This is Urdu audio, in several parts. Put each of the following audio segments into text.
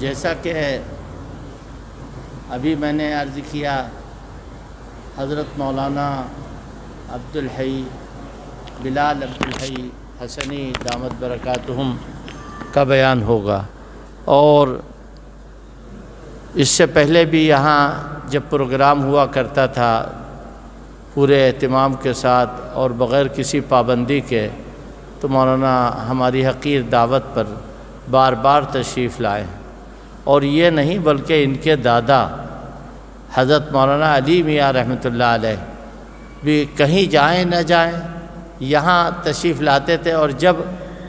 جیسا کہ ابھی میں نے عرض کیا، حضرت مولانا عبدالحی بلال عبدالحی حسنی دامت برکاتہم کا بیان ہوگا، اور اس سے پہلے بھی یہاں جب پروگرام ہوا کرتا تھا پورے اہتمام کے ساتھ اور بغیر کسی پابندی کے، تو مولانا ہماری حقیر دعوت پر بار بار تشریف لائے، اور یہ نہیں بلکہ ان کے دادا حضرت مولانا علی میاں رحمۃ اللہ علیہ بھی کہیں جائیں نہ جائیں یہاں تشریف لاتے تھے، اور جب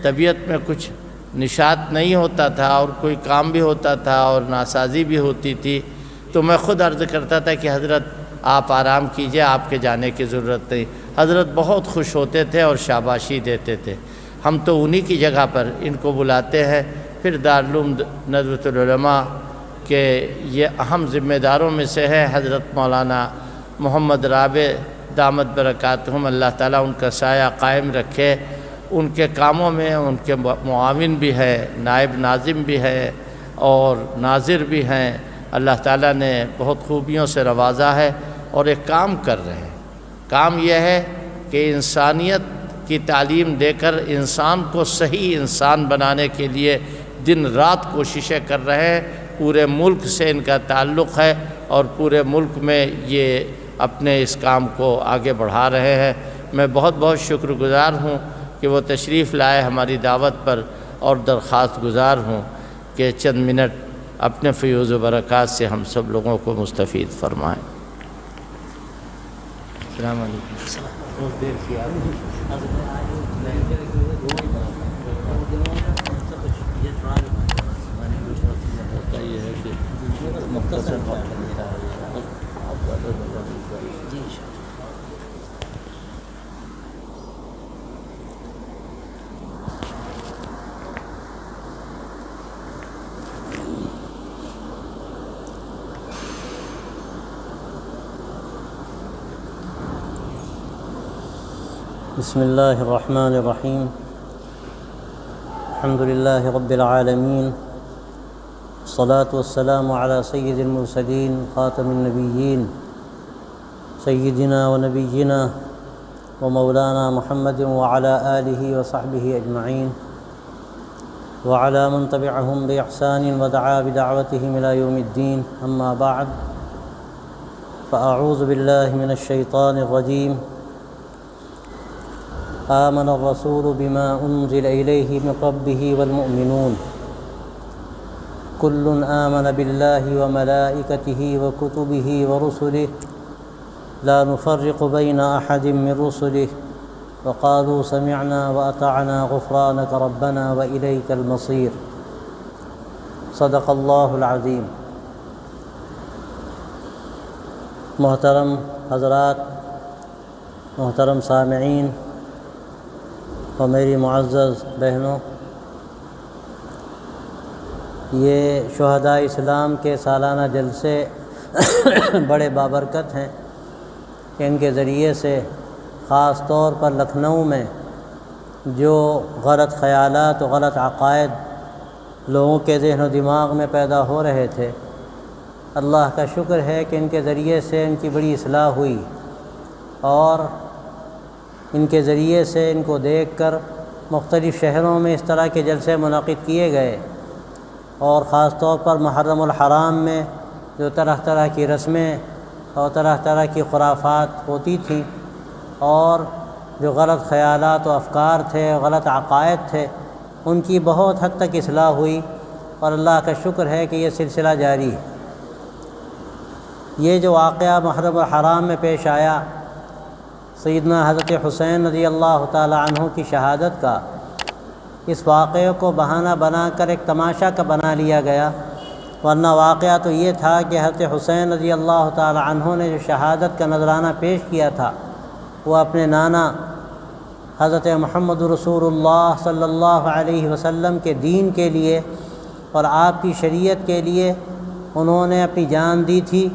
طبیعت میں کچھ نشاط نہیں ہوتا تھا اور کوئی کام بھی ہوتا تھا اور ناسازی بھی ہوتی تھی تو میں خود عرض کرتا تھا کہ حضرت آپ آرام کیجئے، آپ کے جانے کی ضرورت نہیں۔ حضرت بہت خوش ہوتے تھے اور شاباشی دیتے تھے۔ ہم تو انہی کی جگہ پر ان کو بلاتے ہیں۔ پھر دارالعلوم ندوۃ العلماء کے یہ اہم ذمہ داروں میں سے ہے حضرت مولانا محمد رابع دامت برکاتہم، اللہ تعالیٰ ان کا سایہ قائم رکھے۔ ان کے کاموں میں ان کے معاون بھی ہے، نائب ناظم بھی ہے اور ناظر بھی ہیں۔ اللہ تعالیٰ نے بہت خوبیوں سے نوازا ہے اور ایک کام کر رہے ہیں۔ کام یہ ہے کہ انسانیت کی تعلیم دے کر انسان کو صحیح انسان بنانے کے لیے دن رات کوششیں کر رہے ہیں۔ پورے ملک سے ان کا تعلق ہے اور پورے ملک میں یہ اپنے اس کام کو آگے بڑھا رہے ہیں۔ میں بہت بہت شکر گزار ہوں کہ وہ تشریف لائے ہماری دعوت پر، اور درخواست گزار ہوں کہ چند منٹ اپنے فیوز و برکات سے ہم سب لوگوں کو مستفید فرمائیں۔ السلام علیکم۔ بسم اللہ الرحمن الرحیم، الحمد للہ رب العالمین، الصلاة والسلام علی سید المرسلین خاتم النبیین سیدنا و نبینا و مولانا محمد وعلی آلہ وصحبہ اجمعین وعلی من تبعہم بإحسان ودعا بدعوتہم الی یوم الدین، اما بعد فاعوذ باللہ من الشیطان الرجیم۔ آمن الرسول بما انزل الیہ من ربہ والمؤمنون کل آمن باللہ وملائکتہ وکتبہ ورسلہ لا نفرق بین احد من رسلہ وقالوا سمعنا واطعنا غفرانک ربنا والیک المصیر۔ صدق اللہ العظیم۔ محترم حضرات، محترم سامعین اور میری معزز بہنوں، یہ شہداء اسلام کے سالانہ جلسے بڑے بابرکت ہیں کہ ان کے ذریعے سے خاص طور پر لکھنؤ میں جو غلط خیالات و غلط عقائد لوگوں کے ذہن و دماغ میں پیدا ہو رہے تھے، اللہ کا شکر ہے کہ ان کے ذریعے سے ان کی بڑی اصلاح ہوئی، اور ان کے ذریعے سے ان کو دیکھ کر مختلف شہروں میں اس طرح کے جلسے منعقد کیے گئے، اور خاص طور پر محرم الحرام میں جو طرح طرح کی رسمیں اور طرح طرح کی خرافات ہوتی تھیں، اور جو غلط خیالات و افکار تھے، غلط عقائد تھے، ان کی بہت حد تک اصلاح ہوئی، اور اللہ کا شکر ہے کہ یہ سلسلہ جاری ہے۔ یہ جو واقعہ محرم الحرام میں پیش آیا، سیدنا حضرت حسین رضی اللہ تعالی عنہ کی شہادت کا، اس واقعے کو بہانہ بنا کر ایک تماشا کا بنا لیا گیا، ورنہ واقعہ تو یہ تھا کہ حضرت حسین رضی اللہ تعالی عنہ نے جو شہادت کا نذرانہ پیش کیا تھا، وہ اپنے نانا حضرت محمد رسول اللہ صلی اللہ علیہ وسلم کے دین کے لیے اور آپ کی شریعت کے لیے انہوں نے اپنی جان دی تھی،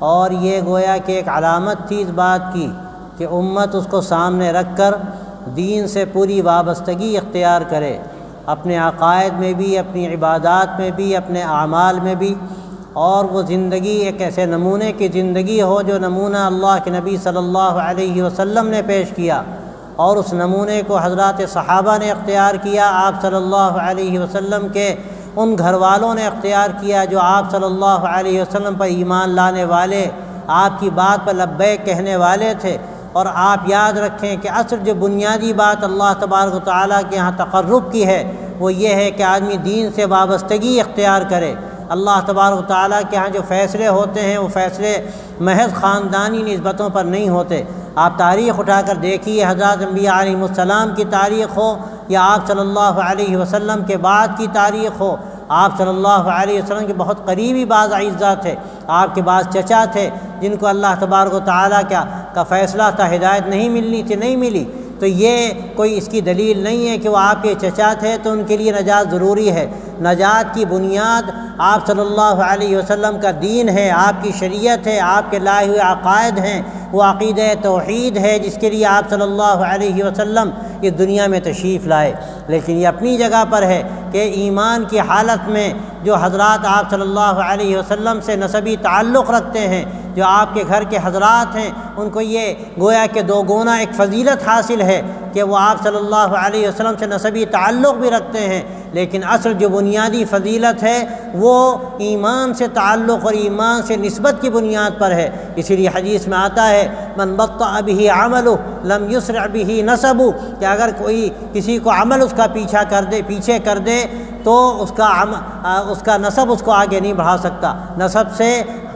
اور یہ گویا کہ ایک علامت تھی اس بات کی کہ امت اس کو سامنے رکھ کر دین سے پوری وابستگی اختیار کرے، اپنے عقائد میں بھی، اپنی عبادات میں بھی، اپنے اعمال میں بھی، اور وہ زندگی ایک ایسے نمونے کی زندگی ہو جو نمونہ اللہ کے نبی صلی اللہ علیہ وسلم نے پیش کیا، اور اس نمونے کو حضرات صحابہ نے اختیار کیا، آپ صلی اللہ علیہ وسلم کے ان گھر والوں نے اختیار کیا جو آپ صلی اللہ علیہ وسلم پر ایمان لانے والے، آپ کی بات پر لبیک کہنے والے تھے۔ اور آپ یاد رکھیں کہ اصل جو بنیادی بات اللہ تبارک و تعالیٰ کے یہاں تقرب کی ہے وہ یہ ہے کہ آدمی دین سے وابستگی اختیار کرے۔ اللہ تبارک و تعالیٰ کے ہاں جو فیصلے ہوتے ہیں وہ فیصلے محض خاندانی نسبتوں پر نہیں ہوتے۔ آپ تاریخ اٹھا کر دیکھیے، حضرات انبیاء علیہ السلام کی تاریخ ہو یا آپ صلی اللہ علیہ وسلم کے بعد کی تاریخ ہو، آپ صلی اللہ علیہ وسلم کے بہت قریبی بعض اعزاء تھے، آپ کے بعض چچا تھے جن کو اللہ تبارک و تعالیٰ کا فیصلہ تھا، ہدایت نہیں ملنی تھی، نہیں ملی۔ تو یہ کوئی اس کی دلیل نہیں ہے کہ وہ آپ کے چچا تھے تو ان کے لیے نجات ضروری ہے۔ نجات کی بنیاد آپ صلی اللہ علیہ وسلم کا دین ہے، آپ کی شریعت ہے، آپ کے لائے ہوئے عقائد ہیں، وہ عقیدہ توحید ہے جس کے لیے آپ صلی اللہ علیہ وسلم اس دنیا میں تشریف لائے۔ لیکن یہ اپنی جگہ پر ہے کہ ایمان کی حالت میں جو حضرات آپ صلی اللہ علیہ وسلم سے نسبی تعلق رکھتے ہیں، جو آپ کے گھر کے حضرات ہیں، ان کو یہ گویا کہ دو گنا ایک فضیلت حاصل ہے کہ وہ آپ صلی اللہ علیہ وسلم سے نسبی تعلق بھی رکھتے ہیں، لیکن اصل جو بنیادی فضیلت ہے وہ ایمان سے تعلق اور ایمان سے نسبت کی بنیاد پر ہے۔ اسی لیے حدیث میں آتا ہے من بطأ به عملہ لم یسرع به نسبہ، کہ اگر کوئی کسی کو عمل اس کا پیچھے کر دے تو اس کا نسب اس کو آگے نہیں بڑھا سکتا۔ نسب سے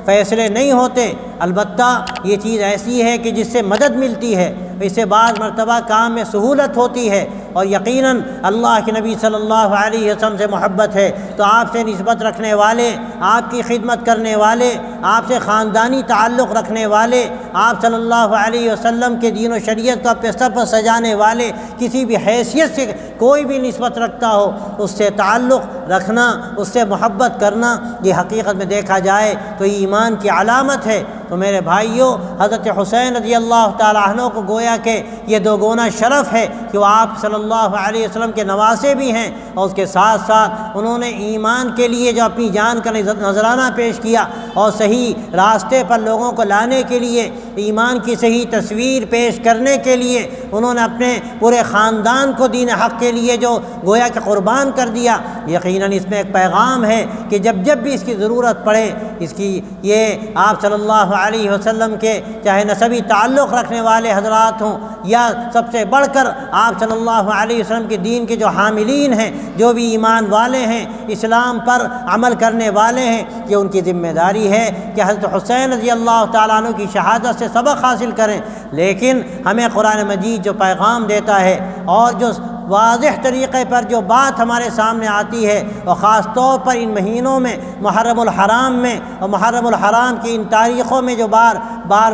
فیصلے نہیں ہوتے، البتہ یہ چیز ایسی ہے کہ جس سے مدد ملتی ہے، اس سے بعض مرتبہ کام میں سہولت ہوتی ہے، اور یقیناً اللہ کے نبی صلی اللہ علیہ وسلم سے محبت ہے تو آپ سے نسبت رکھنے والے، آپ کی خدمت کرنے والے، آپ سے خاندانی تعلق رکھنے والے، آپ صلی اللہ علیہ وسلم کے دین و شریعت کو اپنے سر پر سجانے والے، کسی بھی حیثیت سے کوئی بھی نسبت رکھتا ہو اس سے تعلق رکھنا، اس سے محبت کرنا، یہ حقیقت میں دیکھا جائے تو یہ ایمان کی علامت ہے۔ تو میرے بھائیوں، حضرت حسین رضی اللہ تعالیٰ عنہ کو گویا کہ یہ دو گنا شرف ہے کہ وہ آپ صلی اللہ علیہ وسلم کے نواسے بھی ہیں، اور اس کے ساتھ ساتھ انہوں نے ایمان کے لیے جو اپنی جان کا نذرانہ پیش کیا اور صحیح راستے پر لوگوں کو لانے کے لیے، ایمان کی صحیح تصویر پیش کرنے کے لیے انہوں نے اپنے پورے خاندان کو دین حق کے لیے جو گویا کہ قربان کر دیا۔ یقیناً اس میں ایک پیغام ہے کہ جب بھی اس کی ضرورت پڑے، اس کی یہ آپ صلی اللہ علیہ وسلم کے چاہے نسبی تعلق رکھنے والے حضرات ہوں یا سب سے بڑھ کر آپ صلی اللہ علیہ وسلم کے دین کے جو حاملین ہیں، جو بھی ایمان والے ہیں، اسلام پر عمل کرنے والے ہیں، کہ ان کی ذمہ داری ہے کہ حضرت حسین رضی اللہ تعالیٰ عنہ کی شہادت سے سبق حاصل کریں۔ لیکن ہمیں قرآن مجید جو پیغام دیتا ہے اور جو واضح طریقے پر جو بات ہمارے سامنے آتی ہے، اور خاص طور پر ان مہینوں میں محرم الحرام میں اور محرم الحرام کی ان تاریخوں میں جو بار بار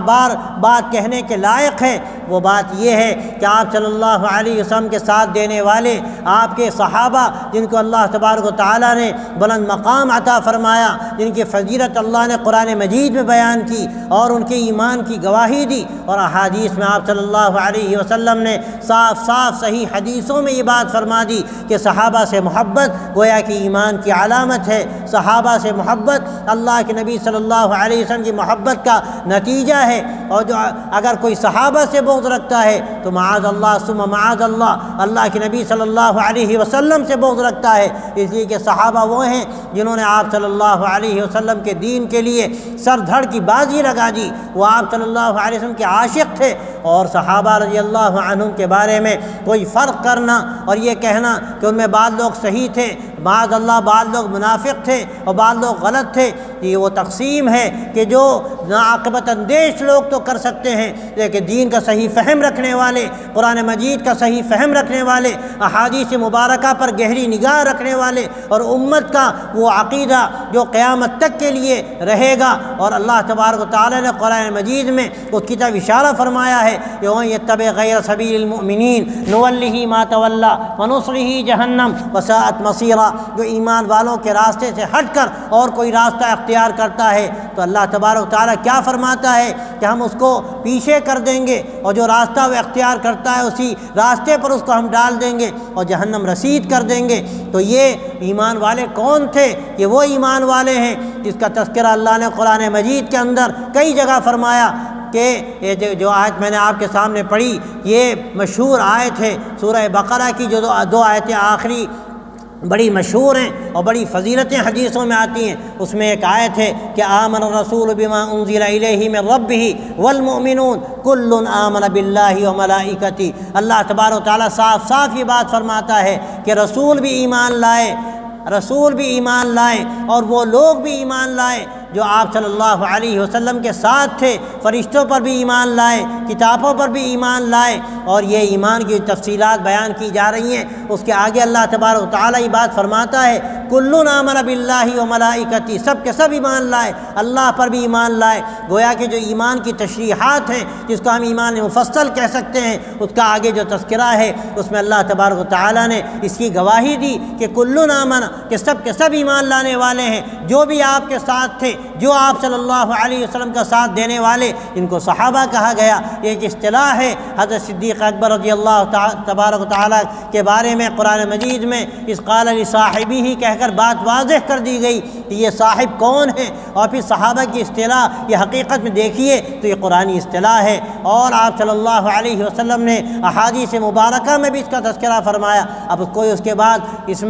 بات کہنے کے لائق ہے، وہ بات یہ ہے کہ آپ صلی اللہ علیہ وسلم کے ساتھ دینے والے آپ کے صحابہ جن کو اللہ تبارک و تعالیٰ نے بلند مقام عطا فرمایا، جن کی فضیلت اللہ نے قرآن مجید میں بیان کی اور ان کے ایمان کی گواہی دی، اور احادیث میں آپ صلی اللہ علیہ وسلم نے صاف صحیح حدیثوں میں یہ بات فرما دی کہ صحابہ سے محبت گویا کہ ایمان کی علامت ہے، صحابہ سے محبت اللہ کے نبی صلی اللہ علیہ وسلم کی محبت کا نتیجہ ہے، اور جو اگر کوئی صحابہ سے بغض رکھتا ہے تو معاذ اللہ ثم معاذ اللہ کے نبی صلی اللہ علیہ وسلم سے بغض رکھتا ہے، اس لیے کہ صحابہ وہ ہیں جنہوں نے آپ صلی اللہ علیہ وسلم کے دین کے لیے سر دھڑ کی بازی لگا دی، وہ آپ صلی اللہ علیہ وسلم کے عاشق تھے، اور صحابہ رضی اللہ عنہم کے بارے میں کوئی فرق کرنا اور یہ کہنا کہ ان میں بعض لوگ صحیح تھے، معاذ اللہ بعض لوگ منافق تھے اور بعض لوگ غلط تھے، یہ وہ تقسیم ہے کہ جو ناعاقبت اندیش لوگ تو کر سکتے ہیں، لیکن دین کا صحیح فہم رکھنے والے، قرآن مجید کا صحیح فہم رکھنے والے، احادیث مبارکہ پر گہری نگاہ رکھنے والے، اور امت کا وہ عقیدہ جو قیامت تک کے لیے رہے گا، اور اللہ تبارک و تعالی نے قرآن مجید میں اس کی طرف اشارہ فرمایا ہے کہ وَمَن يَتَّبِعْ غَيْرَ سَبِيلِ الْمُؤْمِنِينَ نُوَلِّهِ مَا تَوَلَّىٰ وَنُصْلِهِ جَهَنَّمَ وَسَاءَتْ مَصِيرًا، جو ایمان والوں کے راستے سے ہٹ کر اور کوئی راستہ اختیار کرتا ہے تو اللہ تبارک و تعالیٰ کیا فرماتا ہے کہ ہم اس کو پیچھے کر دیں گے، اور جو راستہ وہ اختیار اختیار کرتا ہے اسی راستے پر اس کو ہم ڈال دیں گے اور جہنم رسید کر دیں گے۔ تو یہ ایمان والے کون تھے؟ یہ وہ ایمان والے ہیں جس کا تذکرہ اللہ نے قرآن مجید کے اندر کئی جگہ فرمایا کہ یہ جو آیت میں نے آپ کے سامنے پڑھی یہ مشہور آیت ہے سورہ بقرہ کی، جو دو آیتیں آخری بڑی مشہور ہیں اور بڑی فضیلتیں حدیثوں میں آتی ہیں۔ اس میں ایک آیت ہے کہ آمن الرسول بما انزل الیہ من ربہ والمؤمنون کل آمن باللہ وملائکتہ۔ اللہ تبارک و تعالیٰ صاف صاف یہ بات فرماتا ہے کہ رسول بھی ایمان لائے اور وہ لوگ بھی ایمان لائے جو آپ صلی اللہ علیہ وسلم کے ساتھ تھے، فرشتوں پر بھی ایمان لائے، کتابوں پر بھی ایمان لائے، اور یہ ایمان کی تفصیلات بیان کی جا رہی ہیں۔ اس کے آگے اللہ تبارک و تعالیٰ یہ بات فرماتا ہے کل آمن باللہ وملائکتہ، سب کے سب ایمان لائے، اللہ پر بھی ایمان لائے۔ گویا کہ جو ایمان کی تشریحات ہیں جس کو ہم ایمان مفصل کہہ سکتے ہیں، اس کا آگے جو تذکرہ ہے اس میں اللہ تبارک و تعالیٰ نے اس کی گواہی دی کہ کل آمن، کہ سب کے سب ایمان لانے والے ہیں، جو بھی آپ کے ساتھ تھے، جو آپ صلی اللہ علیہ وسلم کا ساتھ دینے والے، ان کو صحابہ کہا گیا۔ یہ ایک اصطلاح ہے حضرت صدیق اکبر رضی اللہ تبارک و تعالیٰ کے بارے میں قرآن مجید میں اس قال لصاحبہ کہہ کر بات واضح کر دی گئی کہ یہ صاحب کون ہے، اور پھر صحابہ کی اصطلاح یہ حقیقت میں دیکھیے تو یہ قرآنی اصطلاح ہے، اور آپ صلی اللہ علیہ وسلم نے احادیث مبارکہ میں بھی اس کا تذکرہ فرمایا۔ اب کوئی اس کے بعد اس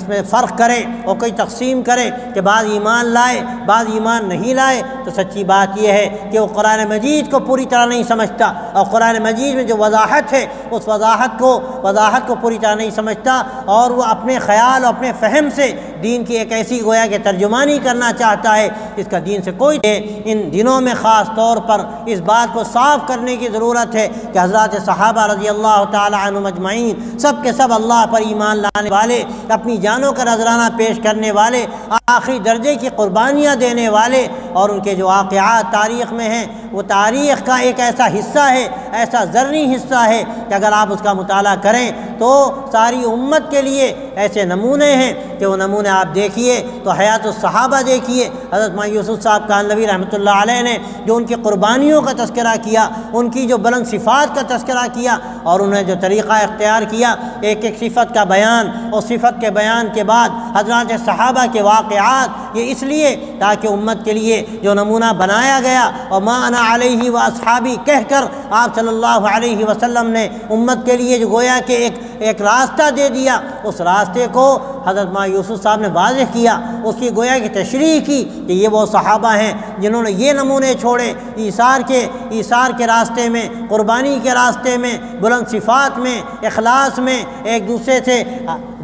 میں فرق کرے اور کوئی تقسیم کرے کہ بعض ایمان لائے بعض ایمان نہیں لائے، تو سچی بات یہ ہے کہ وہ قرآن مجید کو پوری طرح نہیں سمجھتا، اور قرآن مجید میں جو وضاحت ہے اس وضاحت کو پوری طرح نہیں سمجھتا، اور وہ اپنے خیال اور اپنے فہم سے دین کی ایک ایسی گویا کہ ترجمانی کرنا چاہتا ہے جس کا دین سے کوئی ان دنوں میں خاص طور پر اس بات کو صاف کرنے کی ضرورت ہے کہ حضرات صحابہ رضی اللہ تعالی عنہم اجمعین سب کے سب اللہ پر ایمان لانے والے، اپنی جانوں کا نذرانہ پیش کرنے والے، آخری درجے کی قربانیاں دینے والے، اور ان کے جو واقعات تاریخ میں ہیں وہ تاریخ کا ایک ایسا حصہ ہے، ایسا ذرنی حصہ ہے کہ اگر آپ اس کا مطالعہ کریں تو ساری امت کے لیے ایسے نمونے ہیں کہ وہ نمونے آپ دیکھیے تو حیات الصحابہ دیکھیے۔ حضرت مولانا یوسف صاحب کانلوی رحمۃ اللہ علیہ نے جو ان کی قربانیوں کا تذکرہ کیا، ان کی جو بلند صفات کا تذکرہ کیا، اور انہیں جو طریقہ اختیار کیا ایک ایک صفت کا بیان، اور صفت کے بیان کے بعد حضرات صحابہ کے واقعات، یہ اس لیے تاکہ امت کے لیے جو نمونہ بنایا گیا، اور ما انا علیہ و اصحابی کہہ کر آپ صلی اللہ علیہ وسلم نے امت کے لیے جو گویا کہ ایک راستہ دے دیا، اس راستے کو حضرت مولانا یوسف صاحب نے واضح کیا، اس کی گویا کی تشریح کی کہ یہ وہ صحابہ ہیں جنہوں نے یہ نمونے چھوڑے ایثار کے راستے میں، قربانی کے راستے میں، بلند صفات میں، اخلاص میں، ایک دوسرے سے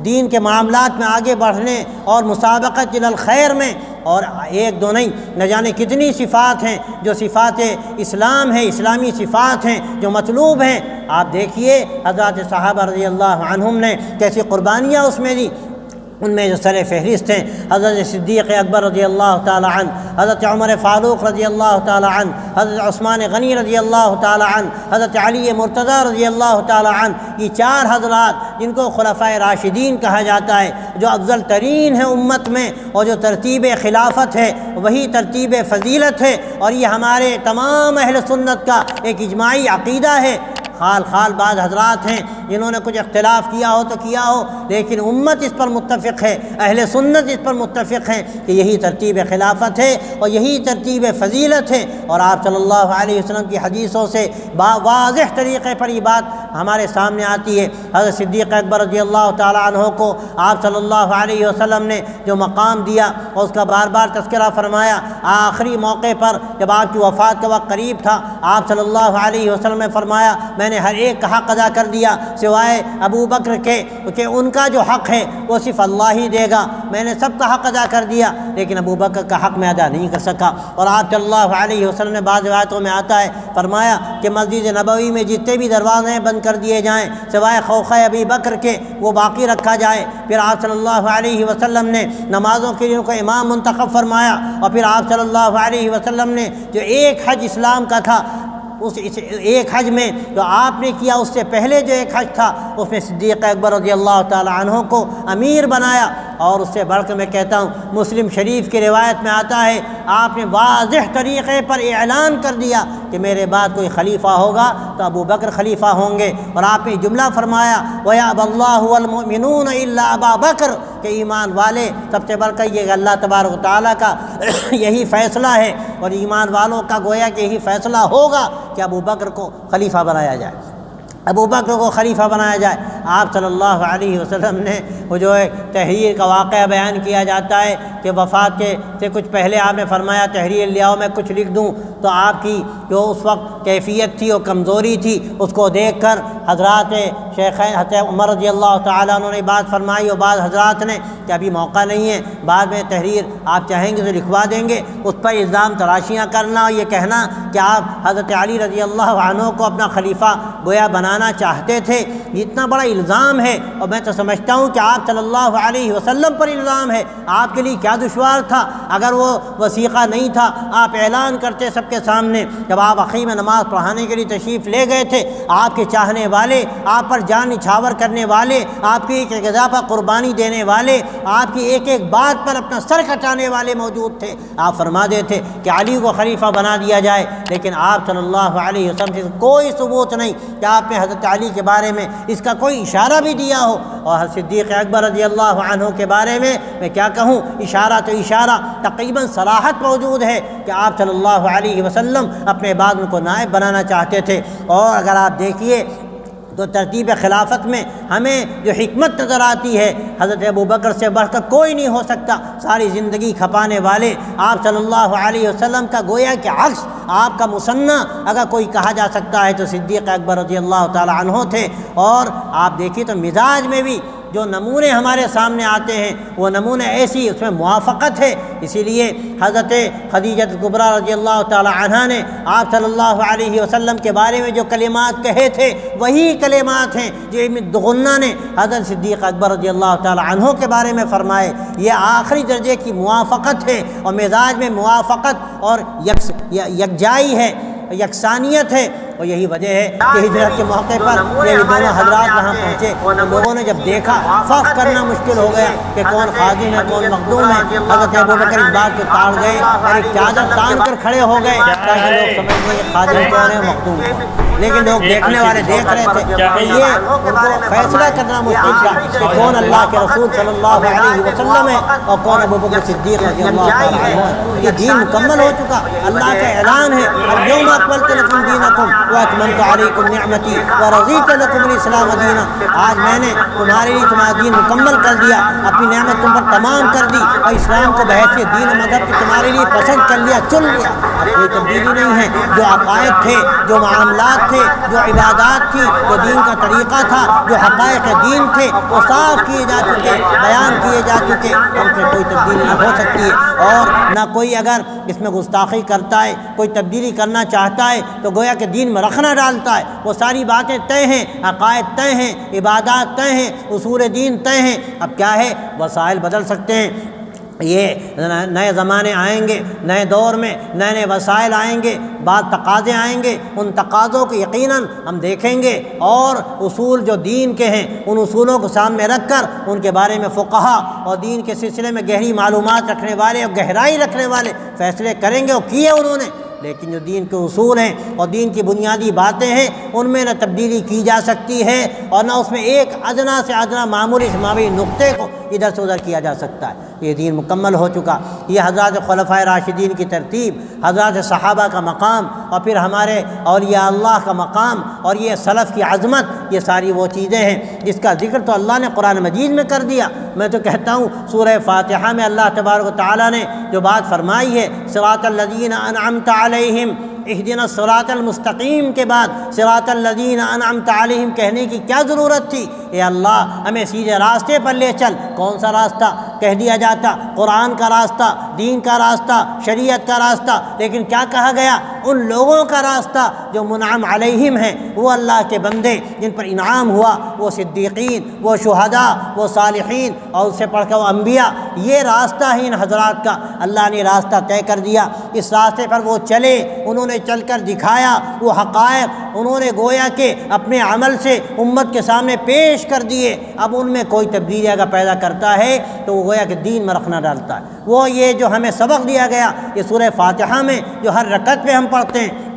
دین کے معاملات میں آگے بڑھنے اور مسابقت الی الخیر میں، اور ایک دو نہیں نہ جانے کتنی صفات ہیں جو صفات اسلام ہیں، اسلامی صفات ہیں جو مطلوب ہیں۔ آپ دیکھیے حضرات صحابہ رضی اللہ عنہم نے کیسی قربانیاں اس میں دی۔ ان میں جو سر فہرست ہیں حضرت صدیق اکبر رضی اللہ تعالی عنہ، حضرت عمر فاروق رضی اللہ تعالی عنہ، حضرت عثمان غنی رضی اللہ تعالی عنہ، حضرت علی مرتضی رضی اللہ تعالی عنہ، یہ چار حضرات جن کو خلفائے راشدین کہا جاتا ہے، جو افضل ترین ہیں امت میں، اور جو ترتیب خلافت ہے وہی ترتیب فضیلت ہے، اور یہ ہمارے تمام اہل سنت کا ایک اجماعی عقیدہ ہے۔ خال بعض حضرات ہیں جنہوں نے کچھ اختلاف کیا ہو تو کیا ہو، لیکن امت اس پر متفق ہے، اہل سنت اس پر متفق ہیں کہ یہی ترتیب خلافت ہے اور یہی ترتیب فضیلت ہے، اور آپ صلی اللہ علیہ وسلم کی حدیثوں سے واضح طریقے پر یہ بات ہمارے سامنے آتی ہے۔ حضرت صدیق اکبر رضی اللہ تعالیٰ عنہ کو آپ صلی اللہ علیہ وسلم نے جو مقام دیا اور اس کا بار بار تذکرہ فرمایا، آخری موقع پر جب آپ کی وفات کا وقت قریب تھا، آپ صلی اللہ علیہ وسلم نے فرمایا میں نے ہر ایک کا حق ادا کر دیا سوائے ابو بکر کے، کہ ان کا جو حق ہے وہ صرف اللہ ہی دے گا، میں نے سب کا حق ادا کر دیا لیکن ابو بکر کا حق میں ادا نہیں کر سکا۔ اور آپ صلی اللہ علیہ وسلم نے بعض روایتوں میں آتا ہے فرمایا کہ مسجد نبوی میں جتنے بھی دروازے بند کر دیے جائیں سوائے خوخہ ابی بکر کے وہ باقی رکھا جائے۔ پھر آپ صلی اللہ علیہ وسلم نے نمازوں کے لیے ان کو امام منتخب فرمایا، اور پھر آپ صلی اللہ علیہ وسلم نے جو ایک حج اسلام کا تھا اس ایک حج میں جو آپ نے کیا، اس سے پہلے جو ایک حج تھا اس میں صدیق اکبر رضی اللہ تعالی عنہ کو امیر بنایا، اور اس سے بڑھ کر میں کہتا ہوں مسلم شریف کی روایت میں آتا ہے آپ نے واضح طریقے پر اعلان کر دیا کہ میرے بعد کوئی خلیفہ ہوگا تو ابو بکر خلیفہ ہوں گے، اور آپ نے جملہ فرمایا وَيَأْبَى اللَّهُ وَالْمُؤْمِنُونَ إِلَّا أَبَا بَكْرَ کہ ایمان والے سب سے بڑھ کر یہ اللہ تبارک و تعالیٰ کا یہی فیصلہ ہے، اور ایمان والوں کا گویا کہ یہی فیصلہ ہوگا کہ ابو بکر کو خلیفہ بنایا جائے، ابو بکر کو خلیفہ بنایا جائے۔ آپ صلی اللہ علیہ وسلم نے وہ جو ایک تحریر کا واقعہ بیان کیا جاتا ہے کہ وفات کے سے کچھ پہلے آپ نے فرمایا تحریر لے آؤ میں کچھ لکھ دوں، تو آپ کی جو اس وقت کیفیت تھی اور کمزوری تھی اس کو دیکھ کر حضرات شیخین حضرت عمر رضی اللہ تعالیٰ عنہ نے بات فرمائی، اور بعض حضرات نے کہ ابھی موقع نہیں ہے، بعد میں تحریر آپ چاہیں گے تو لکھوا دیں گے، اس پر الزام تراشیاں کرنا اور یہ کہنا کہ آپ حضرت علی رضی اللہ عنہ کو اپنا خلیفہ گویا بنانا چاہتے تھے، یہ اتنا بڑا الزام ہے، اور میں تو سمجھتا ہوں کہ آپ صلی اللہ علیہ وسلم پر الزام ہے۔ آپ کے لیے کیا دشوار تھا؟ اگر وہ وثیقہ نہیں تھا آپ اعلان کرتے سب کے سامنے۔ جب آپ عقیم نماز پڑھانے کے لیے تشریف لے گئے تھے، آپ کے چاہنے والے، آپ پر جان نچھاور کرنے والے، آپ کی ایک غذا پر قربانی دینے والے، آپ کی ایک ایک بات پر اپنا سر کٹانے والے موجود تھے، آپ فرما دیتے کہ علی کو خلیفہ بنا دیا جائے، لیکن آپ صلی اللہ علیہ وسلم سے کوئی ثبوت نہیں کہ آپ نے حضرت علی کے بارے میں اس کا کوئی اشارہ بھی دیا ہو، اور حضرت صدیق اکبر رضی اللہ عنہ کے بارے میں کیا کہوں، اشارہ تو اشارہ، تقریباً صراحت موجود ہے کہ آپ صلی اللہ علیہ وسلم اپنے بعد ان کو نائب بنانا چاہتے تھے۔ اور اگر آپ دیکھیے تو ترتیب خلافت میں ہمیں جو حکمت نظر آتی ہے، حضرت ابو بکر سے بڑھ کر کوئی نہیں ہو سکتا، ساری زندگی کھپانے والے آپ صلی اللہ علیہ وسلم کا گویا کہ عکس، آپ کا مثنیٰ اگر کوئی کہا جا سکتا ہے تو صدیق اکبر رضی اللہ تعالی عنہ تھے۔ اور آپ دیکھیے تو مزاج میں بھی جو نمونے ہمارے سامنے آتے ہیں وہ نمونے ایسی اس میں موافقت ہے، اسی لیے حضرت خدیجہ کبریٰ رضی اللہ تعالی عنہا نے آپ صلی اللہ علیہ وسلم کے بارے میں جو کلمات کہے تھے وہی کلمات ہیں جو ابن دغنہ نے حضرت صدیق اکبر رضی اللہ تعالی عنہ کے بارے میں فرمائے۔ یہ آخری درجے کی موافقت ہے، اور مزاج میں موافقت اور یکجائی ہے، یکسانیت ہے، اور یہی وجہ ہے کہ ہجرت کے موقع پر یہ دونوں حضرات وہاں پہنچے، لوگوں نے جب دیکھا فرق کرنا مشکل ہو گیا کہ کون خادم ہے کون مخدوم ہے۔ حضرت ابوبکر اس بات کو ٹال گئے اور ایک چادر تان کر کھڑے ہو گئے تاکہ لوگ سمجھ لیں کہ خادم کون ہے مخدوم کون ہے، لیکن لوگ دیکھنے والے دیکھ رہے تھے کہ یہ ان کو فیصلہ کرنا مشکل تھا کہ کون اللہ کے رسول صلی اللہ علیہ وسلم ہے اور کون ابوبکر صدیق رضی اللہ تعالیٰ عنہ ہے۔ یہ دین مکمل ہو چکا، اللہ کا اعلان ہے اليوم اکملت لکم دینکم واتممت علیکم نعمتی ورضیت لکم الاسلام دینا، آج میں نے تمہارے لیے تمہارا دین مکمل کر دیا، اپنی نعمت تم پر تمام کر دی، اور اسلام کو بحیثیت دین و مذہب کی تمہارے لیے پسند کر لیا، چن لیا۔ کوئی تبدیلی نہیں ہے، جو عقائد تھے، جو معاملات تھے، جو عبادات تھی، جو دین کا طریقہ تھا، جو حقائق دین تھے وہ صاف کیے جا چکے، بیان کیے جا چکے، ہم سے کوئی تبدیلی نہ ہو سکتی ہے۔ اور نہ کوئی اگر اس میں گستاخی کرتا ہے، کوئی تبدیلی کرنا چاہتا ہے تو گویا کہ دین میں رکھنا ڈالتا ہے، وہ ساری باتیں طے ہیں، عقائد طے ہیں، عبادات طے ہیں، اصول دین طے ہیں، اب کیا ہے وسائل بدل سکتے ہیں۔ یہ نئے زمانے آئیں گے، نئے دور میں نئے نئے وسائل آئیں گے، بعض تقاضے آئیں گے، ان تقاضوں کو یقیناً ہم دیکھیں گے، اور اصول جو دین کے ہیں ان اصولوں کو سامنے رکھ کر ان کے بارے میں فقہا اور دین کے سلسلے میں گہری معلومات رکھنے والے اور گہرائی رکھنے والے فیصلے کریں گے، اور کیے انہوں نے۔ لیکن جو دین کے اصول ہیں اور دین کی بنیادی باتیں ہیں ان میں نہ تبدیلی کی جا سکتی ہے، اور نہ اس میں ایک ادنا سے ادنا معمولی سے معمولی نقطے کو ادھر سے ادھر کیا جا سکتا ہے۔ یہ دین مکمل ہو چکا۔ یہ حضرات خلفائے راشدین کی ترتیب، حضرات صحابہ کا مقام، اور پھر ہمارے اولیاء اللہ کا مقام، اور یہ سلف کی عظمت، یہ ساری وہ چیزیں ہیں جس کا ذکر تو اللہ نے قرآن مجید میں کر دیا۔ میں تو کہتا ہوں سورہ فاتحہ میں اللہ تبارک و تعالیٰ نے جو بات فرمائی ہے صراط الذین انعمت علیہم اہدنا الصراط المستقیم کے بعد صراط الذین انعمت علیہم کہنے کی کیا ضرورت تھی؟ اے اللہ ہمیں سیدھے راستے پر لے چل۔ کون سا راستہ؟ کہہ دیا جاتا قرآن کا راستہ، دین کا راستہ، شریعت کا راستہ، لیکن کیا کہا گیا؟ ان لوگوں کا راستہ جو منعم علیہم ہیں، وہ اللہ کے بندے جن پر انعام ہوا، وہ صدیقین، وہ شہداء، وہ صالحین، اور اس سے پڑھ کر وہ انبیاء۔ یہ راستہ ہے ان حضرات کا، اللہ نے راستہ طے کر دیا، اس راستے پر وہ چلے، انہوں نے چل کر دکھایا، وہ حقائق انہوں نے گویا کہ اپنے عمل سے امت کے سامنے پیش کر دیے، اب ان میں کوئی تبدیلی اگر پیدا کرتا ہے تو وہ گویا کہ دین میں رکھنا ڈالتا ہے۔ وہ یہ جو ہمیں سبق دیا گیا یہ سورہ فاتحہ میں جو ہر رکعت میں ہم پڑھتے ہیں،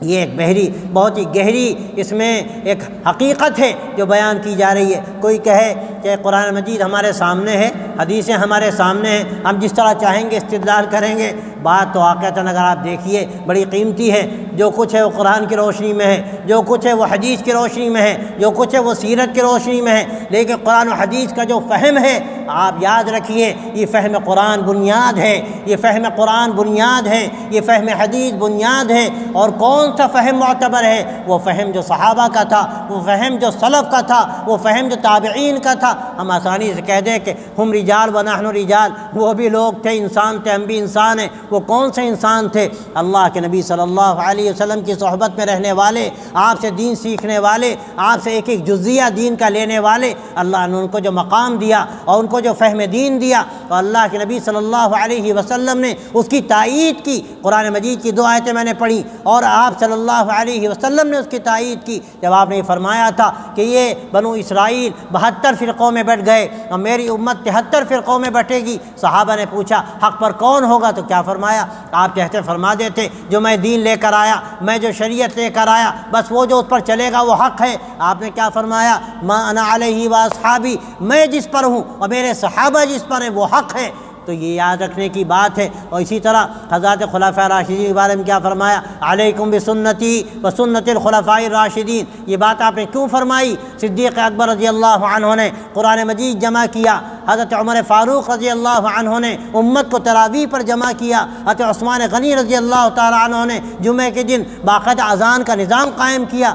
یہ ایک بہت ہی گہری اس میں ایک حقیقت ہے جو بیان کی جا رہی ہے۔ کوئی کہے کہ قرآن مجید ہمارے سامنے ہے، حدیثیں ہمارے سامنے ہیں، ہم جس طرح چاہیں گے استدلال کریں گے، بات تو واقعتاً اگر آپ دیکھیے بڑی قیمتی ہے۔ جو کچھ ہے وہ قرآن کی روشنی میں ہے، جو کچھ ہے وہ حدیث کی روشنی میں ہے، جو کچھ ہے وہ سیرت کی روشنی میں ہے، لیکن قرآن و حدیث کا جو فہم ہے آپ یاد رکھیے، یہ فہم قرآن بنیاد ہے، یہ فہم قرآن بنیاد ہے، یہ فہم حدیث بنیاد ہے۔ اور کون سا فہم معتبر ہے؟ وہ فہم جو صحابہ کا تھا، وہ فہم جو سلف کا تھا، وہ فہم جو تابعین کا تھا۔ ہم آسانی سے کہہ دیں کہ ہم رجال و نحن رجال، وہ بھی لوگ تھے، انسان تھے، ہم بھی انسان ہیں۔ وہ کون سے انسان تھے؟ اللہ کے نبی صلی اللہ علیہ وسلم کی صحبت میں رہنے والے، آپ سے دین سیکھنے والے، آپ سے ایک ایک جزیہ دین کا لینے والے۔ اللہ نے ان کو جو مقام دیا اور ان کو جو فہم دین دیا، اور اللہ کے نبی صلی اللہ علیہ وسلم نے اس کی تائید کی۔ قرآن مجید کی 2 آیتیں میں نے پڑھی اور آپ صلی اللہ علیہ وسلم نے اس کی تائید کی، جب آپ نے یہ فرمایا تھا کہ یہ بنو اسرائیل 72 فرقوں میں بٹ گئے اور میری امت 73 فرقوں میں بٹے گی۔ صحابہ نے پوچھا حق پر کون ہوگا؟ تو کیا فرمایا؟ آپ کہتے فرما دیتے جو میں دین لے کر آیا، میں جو شریعت لے کر آیا، بس وہ جو اس پر چلے گا وہ حق ہے۔ آپ نے کیا فرمایا؟ ما انا علیہ و اصحابی، میں جس پر ہوں اور میرے صحابہ جس پر ہیں وہ حق ہے۔ تو یہ یاد رکھنے کی بات ہے۔ اور اسی طرح حضرات خلفاء راشدین کے بارے میں کیا فرمایا؟ علیکم بسنتی و سنت الخلفاء الراشدین۔ یہ بات آپ نے کیوں فرمائی؟ صدیق اکبر رضی اللہ عنہ نے قرآن مجید جمع کیا، حضرت عمر فاروق رضی اللہ عنہ نے امت کو تراویح پر جمع کیا، حضرت عثمان غنی رضی اللہ تعالی عنہ نے جمعے کے دن باقاعدہ اذان کا نظام قائم کیا۔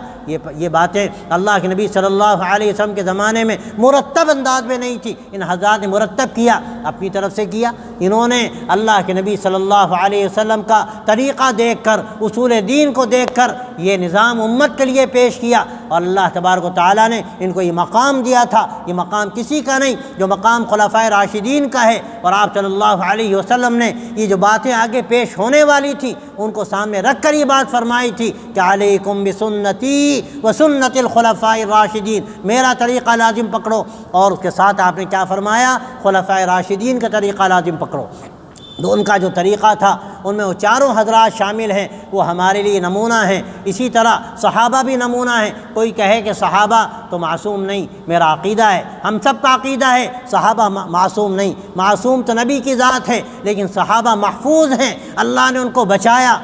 یہ باتیں اللہ کے نبی صلی اللہ علیہ وسلم کے زمانے میں مرتب انداز میں نہیں تھی، ان حضرات نے مرتب کیا، اپنی طرف سے کیا۔ انہوں نے اللہ کے نبی صلی اللہ علیہ وسلم کا طریقہ دیکھ کر، اصول دین کو دیکھ کر یہ نظام امت کے لیے پیش کیا، اور اللہ تبارک و تعالیٰ نے ان کو یہ مقام دیا تھا۔ یہ مقام کسی کا نہیں، جو مقام خلفائے راشدین کا ہے۔ اور آپ صلی اللہ علیہ وسلم نے یہ جو باتیں آگے پیش ہونے والی تھیں ان کو سامنے رکھ کر یہ بات فرمائی تھی کہ علیکم بسنتی و سنت الخلفاء الراشدین، میرا طریقہ لازم پکڑو۔ اور اس کے ساتھ آپ نے کیا فرمایا؟ خلفاء راشدین کا طریقہ لازم پکڑو۔ تو ان کا جو طریقہ تھا ان میں وہ چاروں حضرات شامل ہیں، وہ ہمارے لیے نمونہ ہیں۔ اسی طرح صحابہ بھی نمونہ ہیں۔ کوئی کہے کہ صحابہ تو معصوم نہیں، میرا عقیدہ ہے، ہم سب کا عقیدہ ہے صحابہ معصوم نہیں، معصوم تو نبی کی ذات ہے، لیکن صحابہ محفوظ ہیں، اللہ نے ان کو بچایا۔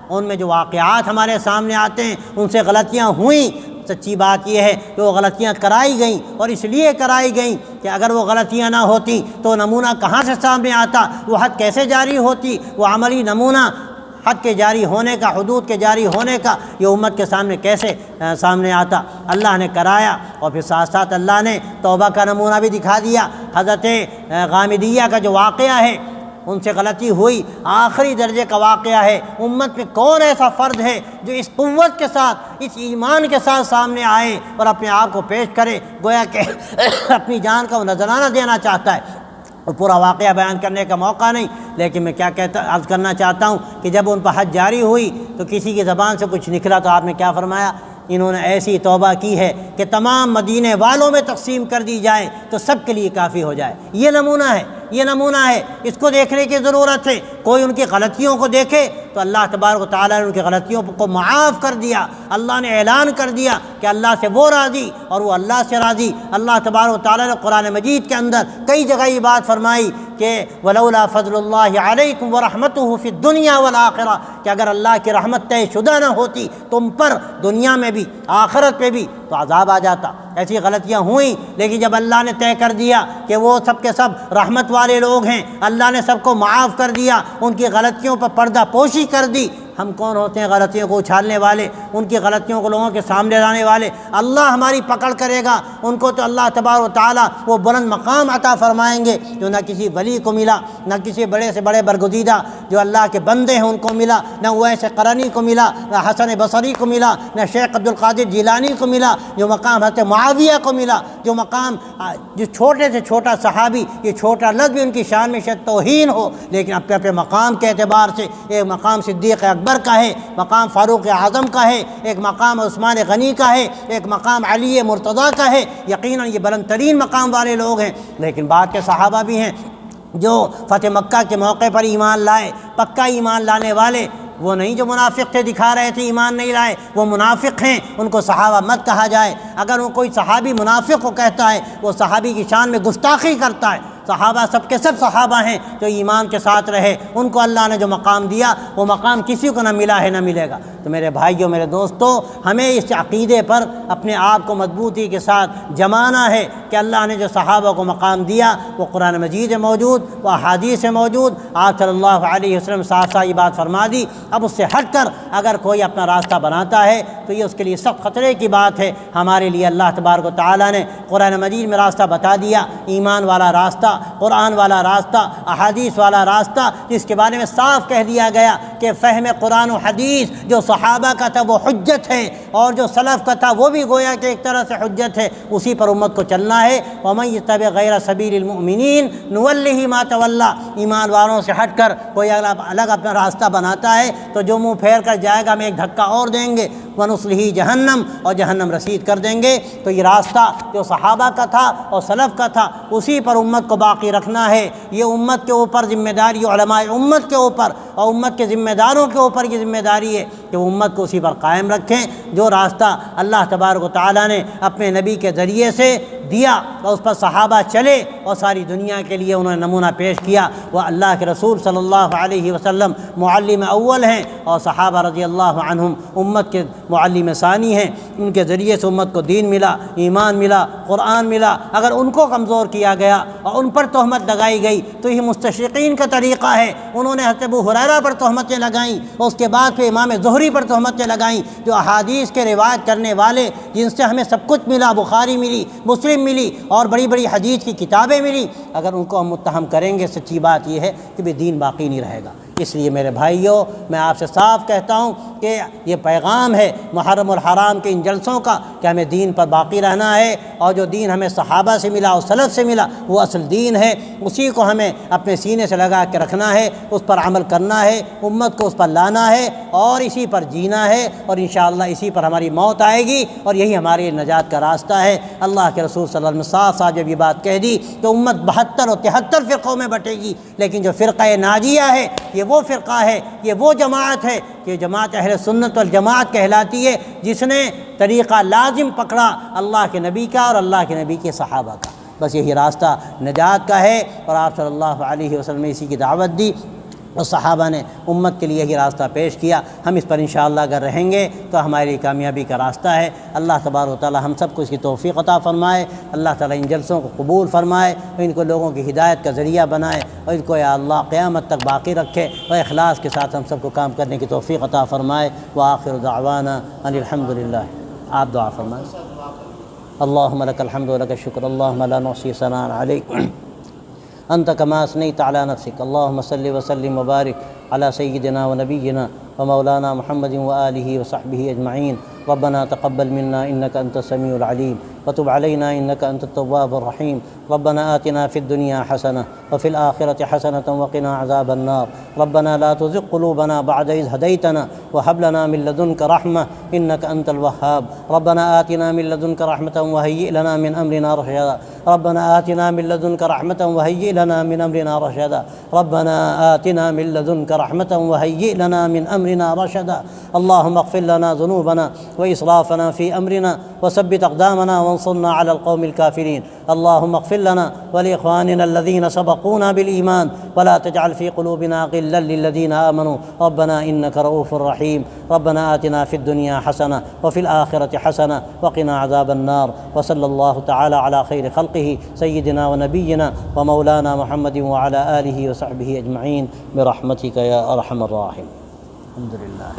ان میں جو واقعات ہمارے سامنے آتے ہیں ان سے غلطیاں ہوئیں، سچی بات یہ ہے کہ وہ غلطیاں کرائی گئیں، اور اس لیے کرائی گئیں کہ اگر وہ غلطیاں نہ ہوتی تو نمونہ کہاں سے سامنے آتا، وہ حد کیسے جاری ہوتی، وہ عملی نمونہ حد کے جاری ہونے کا، حدود کے جاری ہونے کا یہ امت کے سامنے کیسے سامنے آتا۔ اللہ نے کرایا، اور پھر ساتھ ساتھ اللہ نے توبہ کا نمونہ بھی دکھا دیا۔ حضرت غامدیہ کا جو واقعہ ہے، ان سے غلطی ہوئی، آخری درجے کا واقعہ ہے۔ امت میں کون ایسا فرد ہے جو اس قوت کے ساتھ، اس ایمان کے ساتھ سامنے آئے اور اپنے آپ کو پیش کرے گویا کہ اپنی جان کا وہ نذرانہ دینا چاہتا ہے؟ وہ پورا واقعہ بیان کرنے کا موقع نہیں، لیکن میں کیا عرض کرنا چاہتا ہوں کہ جب ان پر حد جاری ہوئی تو کسی کی زبان سے کچھ نکلا تو آپ نے کیا فرمایا؟ انہوں نے ایسی توبہ کی ہے کہ تمام مدینے والوں میں تقسیم کر دی جائے تو سب کے لیے کافی ہو جائے۔ یہ نمونہ ہے، یہ نمونہ ہے، اس کو دیکھنے کی ضرورت ہے۔ کوئی ان کی غلطیوں کو دیکھے تو اللہ تبارک و تعالیٰ نے ان کی غلطیوں کو معاف کر دیا۔ اللہ نے اعلان کر دیا کہ اللہ سے وہ راضی اور وہ اللہ سے راضی۔ اللہ تبارک و تعالیٰ نے قرآن مجید کے اندر کئی جگہ یہ بات فرمائی کہ وَلَوْلَا فَضْلُ اللَّهِ عَلَيْكُمْ وَرَحْمَتُهُ فِي الدُّنْيَا وَالْآخِرَةِ، کہ اگر اللہ کی رحمت طے شدہ نہ ہوتی تم پر دنیا میں بھی آخرت پہ بھی تو عذاب آ جاتا۔ ایسی غلطیاں ہوئیں، لیکن جب اللہ نے طے کر دیا کہ وہ سب کے سب رحمت والے لوگ ہیں، اللہ نے سب کو معاف کر دیا، ان کی غلطیوں پر پردہ پوشی کر دی۔ ہم کون ہوتے ہیں غلطیوں کو اچھالنے والے، ان کی غلطیوں کو لوگوں کے سامنے لانے والے؟ اللہ ہماری پکڑ کرے گا ان کو، تو اللہ تبارک و تعالیٰ وہ بلند مقام عطا فرمائیں گے جو نہ کسی ولی کو ملا، نہ کسی بڑے سے بڑے برگزیدہ جو اللہ کے بندے ہیں ان کو ملا، نہ اویس قرنی کو ملا، نہ حسن بصری کو ملا، نہ شیخ عبد القادر جیلانی کو ملا، جو مقام حضرت معاویہ کو ملا، جو مقام جو چھوٹے سے چھوٹا صحابی، یہ چھوٹا لفظ بھی ان کی شان میں شاید توہین ہو، لیکن اپنے اپنے مقام کے اعتبار سے ایک مقام صدیق اکبر اکبر کا ہے، مقام فاروق اعظم کا ہے، ایک مقام عثمان غنی کا ہے، ایک مقام علی مرتضیٰ کا ہے۔ یقیناً یہ بلند ترین مقام والے لوگ ہیں، لیکن بعد کے صحابہ بھی ہیں جو فتح مکہ کے موقع پر ایمان لائے، پکا ایمان لانے والے، وہ نہیں جو منافق تھے دکھا رہے تھے ایمان نہیں لائے، وہ منافق ہیں، ان کو صحابہ مت کہا جائے۔ اگر وہ کوئی صحابی منافق کو کہتا ہے وہ صحابی کی شان میں گستاخی کرتا ہے۔ صحابہ سب کے سب صحابہ ہیں جو ایمان کے ساتھ رہے، ان کو اللہ نے جو مقام دیا وہ مقام کسی کو نہ ملا ہے نہ ملے گا۔ تو میرے بھائیوں، میرے دوستوں، ہمیں اس عقیدے پر اپنے آپ کو مضبوطی کے ساتھ جمانا ہے کہ اللہ نے جو صحابہ کو مقام دیا وہ قرآن مجید میں موجود، وہ احادیث میں موجود۔ آپ صلی اللہ علیہ وسلم صاف صاف یہ بات فرما دی۔ اب اس سے ہٹ کر اگر کوئی اپنا راستہ بناتا ہے تو یہ اس کے لیے سخت خطرے کی بات ہے۔ ہمارے لیے اللہ تبارک و تعالیٰ نے قرآن مجید میں راستہ بتا دیا، ایمان والا راستہ، قرآن والا راستہ، احادیث والا راستہ، جس کے بارے میں صاف کہہ دیا گیا کہ فہم قرآن و حدیث جو صحابہ کا تھا وہ حجت ہے، اور جو سلف کا تھا وہ بھی گویا کہ ایک طرح سے حجت ہے، اسی پر امت کو چلنا ہے۔ وَمَن يَتَّبِعْ غَيْرَ سَبِيلِ الْمُؤْمِنِينَ نُوَلِّهِ مَا تَوَلَّىٰ۔ ایمان والوں سے ہٹ کر کوئی الگ اپنا راستہ بناتا ہے تو جو منہ پھیر کر جائے گا ہم ایک دھکا اور دیں گے، وَنُصْلِهِ جہنم، اور جہنم رسید کر دیں گے۔ تو یہ راستہ جو صحابہ کا تھا اور سلف کا تھا اسی پر امت کو باقی رکھنا ہے۔ یہ امت کے اوپر ذمہ داری، علماء امت کے اوپر اور امت کے ذمہ داروں کے اوپر یہ ذمہ داری ہے کہ وہ امت کو اسی پر قائم رکھیں جو راستہ اللہ تبارک و تعالیٰ نے اپنے نبی کے ذریعے سے دیا اور اس پر صحابہ چلے اور ساری دنیا کے لیے انہوں نے نمونہ پیش کیا۔ وہ اللہ کے رسول صلی اللہ علیہ وسلم معلم اول ہیں اور صحابہ رضی اللہ عنہم امت کے معلم ثانی ہیں۔ ان کے ذریعے سے امت کو دین ملا، ایمان ملا، قرآن ملا۔ اگر ان کو کمزور کیا گیا اور ان پر تہمت لگائی گئی تو یہ مستشرقین کا طریقہ ہے۔ انہوں نے حضرت ابو ہریرہ پر تہمتیں لگائیں اور اس کے بعد پھر امام زہری پر تہمتیں لگائیں، جو احادیث کے روایت کرنے والے جن سے ہمیں سب کچھ ملا، بخاری ملی، مسلم ملی اور بڑی بڑی حدیث کی کتابیں ملی، اگر ان کو ہم متہم کریں گے، سچی بات یہ ہے کہ بھی دین باقی نہیں رہے گا۔ اس لیے میرے بھائیوں، میں آپ سے صاف کہتا ہوں کہ یہ پیغام ہے محرم الحرام کے ان جلسوں کا کہ ہمیں دین پر باقی رہنا ہے، اور جو دین ہمیں صحابہ سے ملا اور سلف سے ملا وہ اصل دین ہے، اسی کو ہمیں اپنے سینے سے لگا کے رکھنا ہے، اس پر عمل کرنا ہے، امت کو اس پر لانا ہے اور اسی پر جینا ہے، اور انشاءاللہ اسی پر ہماری موت آئے گی، اور یہی ہماری نجات کا راستہ ہے۔ اللہ کے رسول صلی اللہ علیہ وسلم صاف صاف جب یہ بات کہہ دی کہ امت 72 اور 73 فرقوں میں بٹے گی، لیکن جو فرقہ ناجیہ ہے یہ وہ فرقہ ہے، یہ وہ جماعت ہے کہ جماعت اہل سنت والجماعت کہلاتی ہے، جس نے طریقہ لازم پکڑا اللہ کے نبی کا اور اللہ کے نبی کے صحابہ کا۔ بس یہی راستہ نجات کا ہے، اور آپ صلی اللہ علیہ وسلم نے اسی کی دعوت دی اور صحابہ نے امت کے لیے یہی راستہ پیش کیا۔ ہم اس پر انشاءاللہ اگر رہیں گے تو ہماری کامیابی کا راستہ ہے۔ اللہ تبارک و تعالی ہم سب کو اس کی توفیق عطا فرمائے۔ اللہ تعالی ان جلسوں کو قبول فرمائے اور ان کو لوگوں کی ہدایت کا ذریعہ بنائے، اور ان کو یا اللہ قیامت تک باقی رکھے اور اخلاص کے ساتھ ہم سب کو کام کرنے کی توفیق عطا فرمائے۔ وآخر دعوانا ان الحمدللہ۔ آپ دعا فرمائیں۔ اللہم لک الحمد ولک الشکر، اللہم لا نحصی ثناء علیک انت کما اثنیت علی نفسک، اللہم صلی وسلم وبارک علی سیدنا ونبینا ومولانا محمد وآلہ وصحبہ اجمعین۔ ربنا تقبل منا انك انت السميع العليم وتب علينا انك انت التواب الرحيم۔ ربنا آتنا في الدنيا حسنة وفي الآخرة حسنة وقنا عذاب النار۔ ربنا لا تزغ قلوبنا بعد إذ هديتنا وهب لنا من لدنك رحمة إنك أنت الوهاب۔ ربنا آتنا من لدنك رحمة وهيئ لنا من أمرنا رشدا۔ ربنا آتنا من لدنك رحمة وهيئ لنا من أمرنا رشدا۔ ربنا آتنا من لدنك رحمة وهيئ لنا من أمرنا رشدا۔ اللهم اغفر لنا ذنوبنا وإسرافنا في أمرنا وثبت أقدامنا وانصرنا على القوم الكافرين۔ اللهم اغفر لنا ولإخواننا الذين سبقونا بالإيمان ولا تجعل في قلوبنا غلا للذين آمنوا ربنا إنك رؤوف رحيم۔ ربنا آتنا في الدنيا حسنة وفي الآخرة حسنة وقنا عذاب النار۔ وصلى الله تعالى على خير خلقه سيدنا ونبينا ومولانا محمد وعلى آله وصحبه أجمعين برحمتك يا أرحم الراحمين۔ الحمد لله۔